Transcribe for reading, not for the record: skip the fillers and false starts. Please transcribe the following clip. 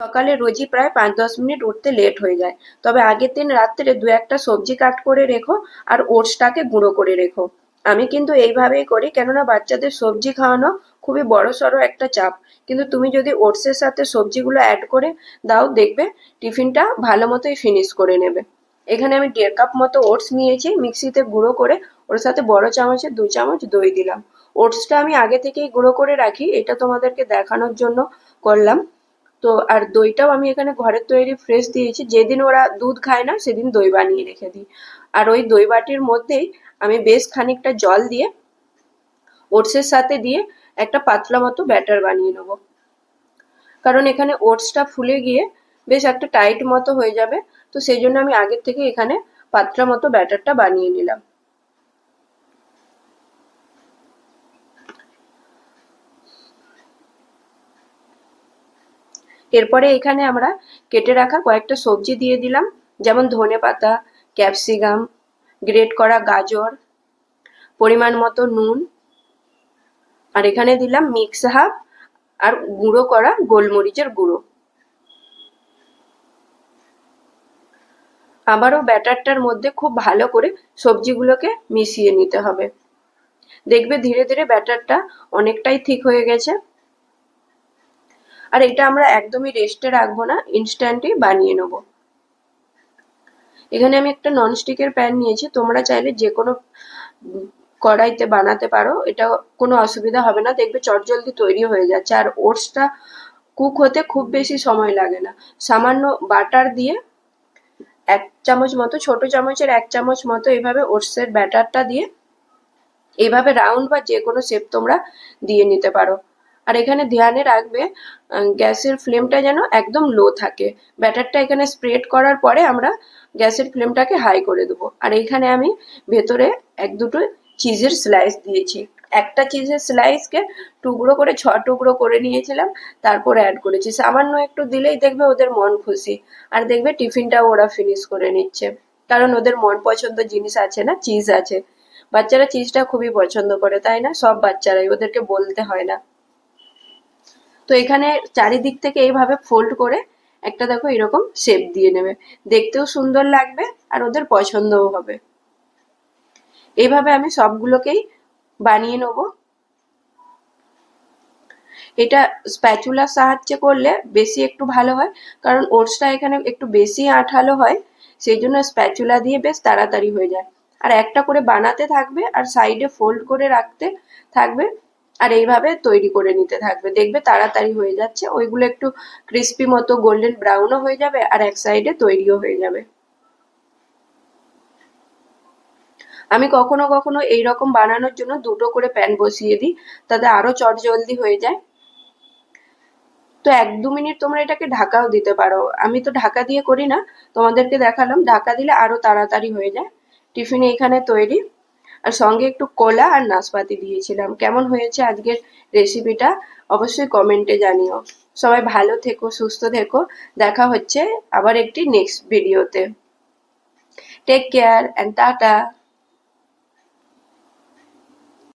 সকালে রোজই প্রায় 5-10 মিনিট উঠতে লেট হয়ে যায়, তবে আগের দিন রাত্রে দু একটা সবজি কাট করে রেখো আর ওটসটাকে গুঁড়ো করে রেখো। আমি কিন্তু এইভাবেই করি, কেননা বাচ্চাদের সবজি খাওয়ানো খুবই বড়সড় একটা চাপ। কিন্তু তুমি যদি ওটসের সাথে সবজিগুলো অ্যাড করে দাও, দেখবে টিফিনটা ভালো মতোই ফিনিশ করে নেবে। এখানে আমি 1.5 কাপ মতো ওটস নিয়েছি, মিক্সিতে গুঁড়ো করে ওর সাথে বড় চামচে 2 চামচ দই দিলাম। ওটসটা আমি আগে থেকেই গুঁড়ো করে রাখি, এটা তোমাদেরকে দেখানোর জন্য করলাম। তো আর দইটাও আমি এখানে ঘরের তৈরি ফ্রেশ দিয়েছি, যেদিন ওরা দুধ খায় না সেদিন দই বানিয়ে রেখে দিই। আর ওই দই বাটির মধ্যেই আমি বেশ খানিকটা জল দিয়ে ওটসের সাথে দিয়ে একটা পাতলা মতো ব্যাটার বানিয়ে নেবো, কারণ এখানে ওটসটা ফুলে গিয়ে বেশ একটা টাইট মতো হয়ে যাবে। তো সেই জন্য আমি আগের থেকে এখানে পাতলা মতো ব্যাটারটা বানিয়ে নিলাম। এরপরে এখানে আমরা কেটে রাখা কয়েকটা সবজি দিয়ে দিলাম, যেমন ধনেপাতা, ক্যাপসিকাম, গ্রেট করা গাজর, পরিমাণ মতো নুন, আর এখানে দিলাম মিক্স হাফ আর গুঁড়ো করা গোলমরিচের গুঁড়ো। আবারও ব্যাটারটার মধ্যে খুব ভালো করে সবজিগুলোকে মিশিয়ে নিতে হবে। দেখবে ধীরে ধীরে ব্যাটারটা অনেকটাই ঠিক হয়ে গেছে। আর এটা আমরা একদমই রেস্টে রাখবো না, ইনস্ট্যান্টই বানিয়ে নেব। এখানে আমি একটা ননস্টিকের প্যান নিয়েছি, তোমরা চাইলে যে কোনো কড়াইতে বানাতে পারো, এটা কোনো অসুবিধা হবে না, দেখবে চটজলদি তৈরি হয়ে যাচ্ছে। আর ওটসটা কুক হতে খুব বেশি সময় লাগে না। সামান্য বাটার দিয়ে 1 চামচ মতো, ছোট চামচের 1 চামচ মতো এইভাবে ওটসের ব্যাটারটা দিয়ে এইভাবে রাউন্ড বা যে কোনো শেপ তোমরা দিয়ে নিতে পারো। আর এখানে ধ্যানে রাখবে গ্যাসের ফ্লেমটা যেন একদম লো থাকে। ব্যাটারটা এখানে স্প্রেড করার পরে আমরা গ্যাসের ফ্লেমটাকে হাই করে দেবো। আর এইখানে আমি ভেতরে 1-2টো চিজের স্লাইস দিয়েছি। একটা চিজের স্লাইসকে টুকরো করে 6 টুকরো করে নিয়েছিলাম, তারপর অ্যাড করেছি। সামান্য একটু দিলেই দেখবে ওদের মন খুশি, আর দেখবে টিফিনটাও ওরা ফিনিশ করে নিচ্ছে, কারণ ওদের মন পছন্দ জিনিস আছে না, চিজ আছে। বাচ্চারা চিজটা খুবই পছন্দ করে, তাই না? সব বাচ্চারাই, ওদেরকে বলতে হয় না। তো এখানে চারিদিক থেকে এইভাবে ফোল্ড করে একটা দেখো এরকম শেপ দিয়ে নেবে, দেখতেও সুন্দর লাগবে আর ওদের পছন্দও হবে। এইভাবে আমি সবগুলোকেই বানিয়ে নেবো। এটা স্প্যাচুলার সাহায্যে করলে বেশি একটু ভালো হয়, কারণ ওটসটা এখানে একটু বেশি আঠালো হয়, সেই জন্য স্প্যাচুলা দিয়ে বেশ তাড়াতাড়ি হয়ে যায়। আর একটা করে বানাতে থাকবে আর সাইডে ফোল্ড করে রাখতে থাকবে, আর এইভাবে তৈরি করে নিতে থাকবে, দেখবে তাড়াতাড়ি হয়ে যাচ্ছে। ওইগুলো একটু ক্রিস্পি মতো গোল্ডেন ব্রাউনও হয়ে যাবে আর এক সাইডে তৈরিও হয়ে যাবে। আমি কখনো কখনো এইরকম বানানোর জন্য 2টো করে প্যান বসিয়ে দিই, তাতে আরো চটজলদি হয়ে যায়। তো 1-2 মিনিট তোমরা এটাকে ঢাকাও দিতে পারো, আমি তো ঢাকা দিয়ে করি না, তোমাদেরকে দেখালাম। ঢাকা দিলে আরো তাড়াতাড়ি হয়ে যায়। টিফিন এখানে তৈরি, আর সঙ্গে একটু কলা আর নাশপাতি দিয়েছিলাম। কেমন হয়েছে আজকের রেসিপিটা অবশ্যই কমেন্টে জানিও। সবাই ভালো থেকো, সুস্থ থেকো, দেখা হচ্ছে আবার একটি নেক্সট ভিডিওতে। Take care and tata.